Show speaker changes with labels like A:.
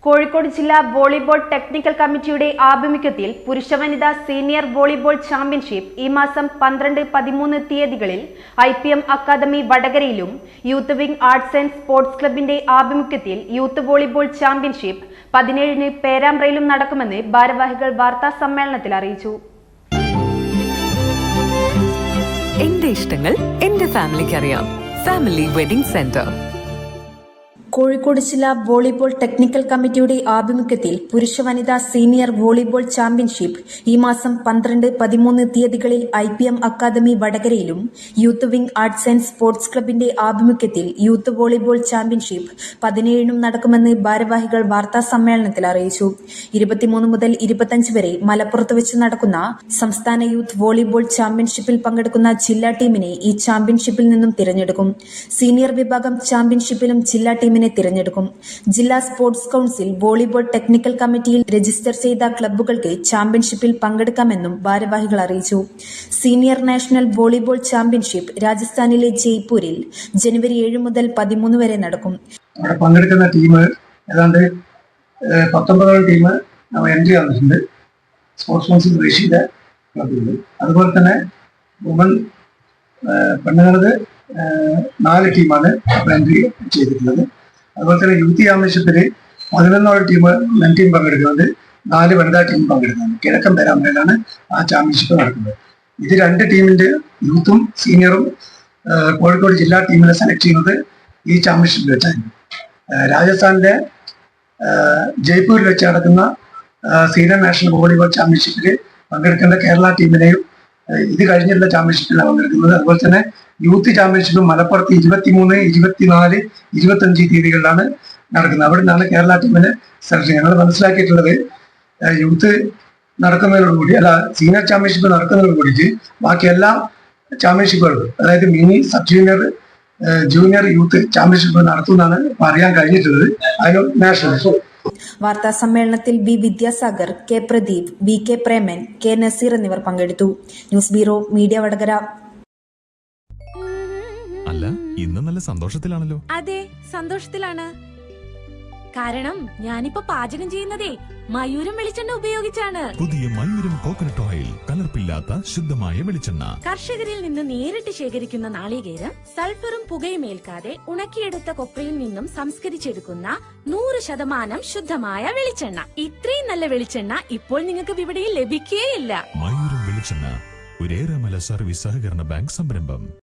A: കോഴിക്കോട് ജില്ലാ volleyball technical കമ്മിറ്റിയുടെ ആഭിമുഖ്യത്തിൽ പുരുഷ വനിതാ സീനിയർ വോളിബോൾ ചാമ്പ്യൻഷിപ്പ് ഈ മാസം 12-13 തീയതികളിൽ IPM അക്കാദമി വടകരയിലും youth wing arts and sports ക്ലബിന്റെ ആഭിമുഖ്യത്തിൽ യൂത്ത് വോളിബോൾ ചാമ്പ്യൻഷിപ്പ് 17-ന് പേരാമ്പ്രയിലും നടക്കുമെന്ന് ഭാരവാഹികൾ വാർത്താ സമ്മേളനത്തിൽ അറിയിച്ചു.
B: എന്റെ ഇഷ്ടങ്ങൾ എന്റെ ഫാമിലിക്ക് അറിയാം. Family wedding centre.
A: കോഴിക്കോട് ജില്ലാ വോളിബോൾ ടെക്നിക്കൽ കമ്മിറ്റിയുടെ ആഭിമുഖ്യത്തിൽ പുരുഷ വനിതാ സീനിയർ വോളിബോൾ ചാമ്പ്യൻഷിപ്പ് ഈ മാസം 12-13 തീയതികളിൽ IPM അക്കാദമി വടകരയിലും youth wing arts and sports ക്ലബിന്റെ ആഭിമുഖ്യത്തിൽ യൂത്ത് വോളിബോൾ ചാമ്പ്യൻഷിപ്പ് 17-നും നടക്കുമെന്ന് ഭാരവാഹികൾ വാർത്താ സമ്മേളനത്തിൽ അറിയിച്ചു. 23 മുതൽ 25 വരെ മലപ്പുറത്ത് വെച്ച് നടക്കുന്ന സംസ്ഥാന യൂത്ത് വോളിബോൾ ചാമ്പ്യൻഷിപ്പിൽ പങ്കെടുക്കുന്ന ജില്ലാ ടീമിനെ ഈ ചാമ്പ്യൻഷിപ്പിൽ നിന്നും തിരഞ്ഞെടുക്കും. സീനിയർ വിഭാഗം ചാമ്പ്യൻഷിപ്പിലും ജില്ലാ ടീമിനെ തിരഞ്ഞെടുക്കും. ജില്ലാ സ്പോർട്സ് കൌൺസിൽ വോളിബോൾ ടെക്നിക്കൽ കമ്മിറ്റിയിൽ രജിസ്റ്റർ ചെയ്ത ക്ലബ്ബുകൾക്ക് ചാമ്പ്യൻഷിപ്പിൽ പങ്കെടുക്കാമെന്നും ഭാരവാഹികൾ അറിയിച്ചു. സീനിയർ നാഷണൽ വോളിബോൾ ചാമ്പ്യൻഷിപ്പ് രാജസ്ഥാനിലെ ജയ്പൂരിൽ ജനുവരി 7 മുതൽ 13 വരെ നടക്കും.
C: അവിടെ പങ്കെടുക്കുന്ന ടീം ഏതാണ്ട് 19 ടീം എൻട്രി വന്നിട്ടുണ്ട്. സ്പോർട്സ് കൗൺസിൽ റേഷ്യ ക്ലബ്ബുകൾ, അതുപോലെ തന്നെ വുമൺ പെണ്ണുങ്ങളത് 4 ടീമാണ് എൻട്രി ചെയ്തിട്ടുള്ളത്. അതുപോലെ തന്നെ യൂത്ത് ചാമ്പ്യൻഷിപ്പിൽ 11 ടീം മെൻ ടീം പങ്കെടുക്കുന്നുണ്ട്, 4 വനിതാ ടീം പങ്കെടുക്കുന്നുണ്ട്. കിഴക്കൻ പേരാമ്പ്രയിലാണ് ആ ചാമ്പ്യൻഷിപ്പ് നടക്കുന്നത്. ഇത് 2 ടീമിന്റെ യൂത്തും സീനിയറും കോഴിക്കോട് ജില്ലാ ടീമിനെ സെലക്ട് ചെയ്യുന്നത് ഈ ചാമ്പ്യൻഷിപ്പിൽ വെച്ചായിരുന്നു. രാജസ്ഥാനിലെ ജയ്പൂരിൽ വെച്ച് നടക്കുന്ന സീനിയർ നാഷണൽ വോളിബോൾ ചാമ്പ്യൻഷിപ്പിൽ പങ്കെടുക്കേണ്ട കേരള ടീമിനെയും ഇത് കഴിഞ്ഞിട്ടുള്ള ചാമ്പ്യൻഷിപ്പിലാണ് പങ്കെടുക്കുന്നത്. അതുപോലെ തന്നെ യൂത്ത് ചാമ്പ്യൻഷിപ്പ് മലപ്പുറത്ത് 23, 24, 25 തീയതികളിലാണ് നടക്കുന്നത്. അവിടെ നിന്നാണ് കേരള ടീമിനെ സെലക്ട് ചെയ്യുന്നത്. ഞങ്ങൾ മനസ്സിലാക്കിയിട്ടുള്ളത് യൂത്ത് നടക്കുന്നതോടുകൂടി സീനിയർ ചാമ്പ്യൻഷിപ്പ് നടക്കുന്നതോടുകൂടിയിട്ട് ബാക്കി എല്ലാ ചാമ്പ്യൻഷിപ്പുകളും, അതായത് mini, sub junior, junior, youth championship നടത്തുമെന്നാണ് അറിയാൻ കഴിഞ്ഞിട്ടുള്ളത്. അതിന് നാഷണൽ
A: വാർത്താ സമ്മേളനത്തിൽ B. Vidyasagar, K. Pradeep, VK Preman, K. Naseer എന്നിവർ പങ്കെടുത്തു. News bureau, media Vadakara.
D: അല്ല, ഇന്ന് നല്ല സന്തോഷത്തിലാണല്ലോ.
E: അതെ, സന്തോഷത്തിലാണ്. കാരണം ഞാനിപ്പോ പാചകം ചെയ്യുന്നതേ മയൂരം വെളിച്ചെണ്ണ ഉപയോഗിച്ചാണ്.
D: പുതിയ മയൂരം കോക്കനട്ട് ഓയിൽ, കലർപ്പില്ലാത്ത ശുദ്ധമായ വെളിച്ചെണ്ണ.
E: കർഷകരിൽ നിന്ന് നേരിട്ട് ശേഖരിക്കുന്ന നാളികേരം സൾഫറും പുകയും ഏൽക്കാതെ ഉണക്കിയെടുത്ത കൊപ്രയിൽ നിന്നും സംസ്കരിച്ചെടുക്കുന്ന 100% ശുദ്ധമായ വെളിച്ചെണ്ണ. ഇത്രയും നല്ല വെളിച്ചെണ്ണ ഇപ്പോൾ നിങ്ങൾക്ക് വിപണിയിൽ ലഭിക്കുകയില്ല.
D: മയൂരം വെളിച്ചെണ്ണ, ഒരു ഏറെമല സർവീസ് സഹകരണ ബാങ്ക് സംരംഭം.